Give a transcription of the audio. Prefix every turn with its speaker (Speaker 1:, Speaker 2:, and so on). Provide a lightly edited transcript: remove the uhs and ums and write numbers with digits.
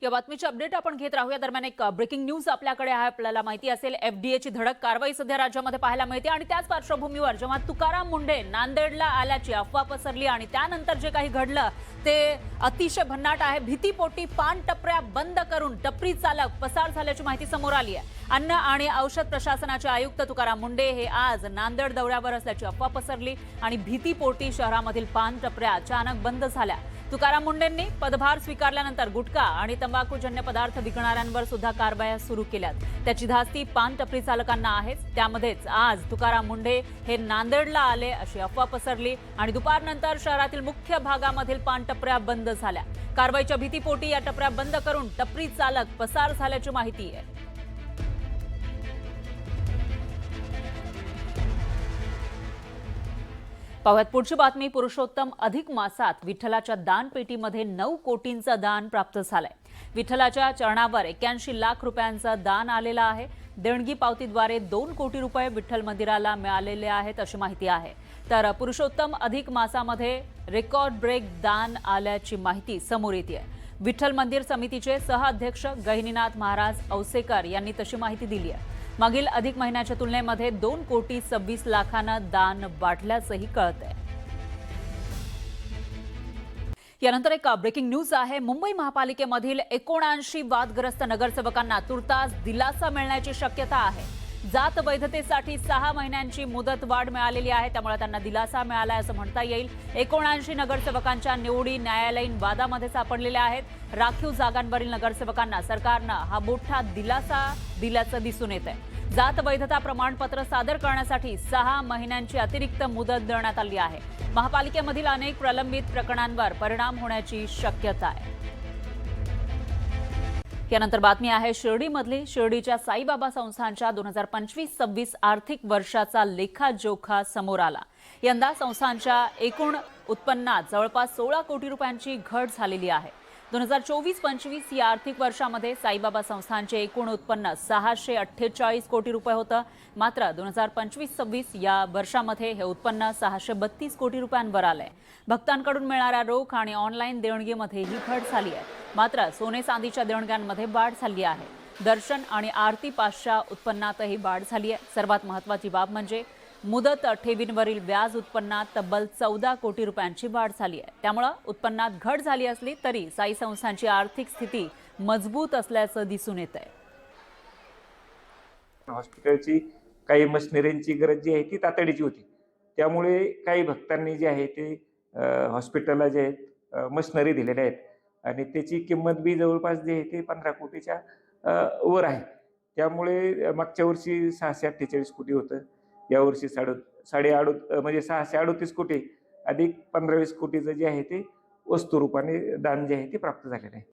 Speaker 1: या बातमीची अपडेट आपण घेत राहूया. दरम्यान एक ब्रेकिंग न्यूज आपल्याकडे आहे. आपल्याला माहिती असेल एफडीएची धडक कारवाई सध्या राज्यामध्ये पाहायला मिळते आणि त्याच पार्श्वभूमीवर जेव्हा तुकाराम मुंढे नांदेडला आल्याची अफवा पसरली आणि त्यानंतर जे काही घडलं ते अतिशय भन्नाट आहे. भीतीपोटी पान टपऱ्या बंद करून टपरी चालक पसार झाल्याची माहिती समोर आली आहे. अन्न आणि औषध प्रशासनाचे आयुक्त तुकाराम मुंढे हे आज नांदेड दौऱ्यावर असल्याची अफवा पसरली आणि भीतीपोटी शहरामधील पान टपऱ्या अचानक बंद झाल्या. तुकाराम मुंढेंनी पदभार स्वीकारल्यानंतर गुटखा आणि तंबाखूजन्य पदार्थ विकणाऱ्यांवर सुद्धा कारवाया सुरू केल्यात. त्याची धास्ती पान टपरी चालकांना आहेच. त्यामध्येच आज तुकाराम मुंढे हे नांदेडला आले अशी अफवा पसरली आणि दुपारनंतर शहरातील मुख्य भागामधील पान टपऱ्या बंद झाल्या. कारवाईच्या भीतीपोटी या टपऱ्या बंद करून टपरी चालक पसार झाल्याची माहिती आहे. पाहुयात पुढची बातमी. पुरुषोत्तम अधिक मासात विठ्ठलाच्या दानपेटीमध्ये 9 कोटींचं दान प्राप्त झालंय. विठ्ठलाच्या चरणावर 81 लाख रुपयांचं दान आलेलं आहे. देणगी पावतीद्वारे 2 कोटी रुपये विठ्ठल मंदिराला मिळालेले आहेत अशी माहिती आहे. तर पुरुषोत्तम अधिक मासामध्ये रेकॉर्ड ब्रेक दान आल्याची माहिती समोर येते. विठ्ठल मंदिर समितीचे सहअध्यक्ष गहिनीनाथ महाराज औसेकर यांनी तशी माहिती दिली आहे. मागील अधिक महिन्याच्या तुलनेमध्ये 2 कोटी 26 लाखांना दान वाढल्याचंही कळतंय. यानंतर एक ब्रेकिंग न्यूज आहे. मुंबई महापालिकेमधील 79 वादग्रस्त नगरसेवकांना तुर्तास दिलासा मिळण्याची शक्यता आहे. जात वैधतेसाठी 6 महिन्यांची मुदत वाढ मिळालेली आहे. त्यामुळे त्यांना दिलासा मिळालाय असं म्हणता येईल. 79 नगरसेवकांच्या निवडी न्यायालयीन वादामध्ये सापडलेल्या आहेत. राखीव जागांवरील नगरसेवकांना सरकारनं हा मोठा दिलासा दिल्याचं दिसून येत आहे. जात वैधता प्रमाणपत्र सादर करण्यासाठी 6 महिन्यांची अतिरिक्त मुदत देण्यात आली आहे. महापालिकेमधील अनेक प्रलंबित प्रकरणांवर परिणाम होण्याची शक्यता आहे. यानंतर बातमी आहे शिर्डीमधली. शिर्डीच्या साईबाबा संस्थानच्या 2025-26 आर्थिक वर्षाचा लेखाजोखा समोर आला. यंदा संस्थानच्या एकूण उत्पन्नात जवळपास 16 कोटी रुपयांची घट झालेली आहे. 2024-25 या आर्थिक वर्षामध्ये साईबाबा संस्थानचे एकूण उत्पन्न 648 कोटी रुपये होतं. मात्र 2025-26 या वर्षामध्ये हे उत्पन्न 632 कोटी रुपयांवर आलंय. भक्तांकडून मिळणाऱ्या रोख आणि ऑनलाईन देणगीमध्ये ही घट झाली आहे. मात्र सोने चांदीच्या देणग्यांमध्ये वाढ झाली आहे. दर्शन आणि आरती पासच्या उत्पन्नातही वाढ झाली आहे. सर्वात महत्त्वाची बाब म्हणजे मुदत ठेवींवरील व्याज उत्पन्नात तब्बल 14 कोटी रुपयांची वाढ झाली आहे. त्यामुळे उत्पन्नात घट झाली असली तरी साई संस्थांची आर्थिक स्थिती मजबूत असल्याचं दिसून येत आहे.
Speaker 2: हॉस्पिटलची काही मशिनरींची गरज जी आहे ती तातडीची होती. त्यामुळे काही भक्तांनी जे आहे ते हॉस्पिटलला जे आहेत मशिनरी दिलेल्या आहेत आणि त्याची किंमत बी जवळपास जे आहे ते 15 कोटीच्या वर आहे. त्यामुळे मागच्या वर्षी 648 कोटी होतं. यावर्षी 638 कोटी अधिक 15-20 कोटीचं जे आहे ते वस्तुरूपाने दान जे आहे ते प्राप्त झालेलं आहे.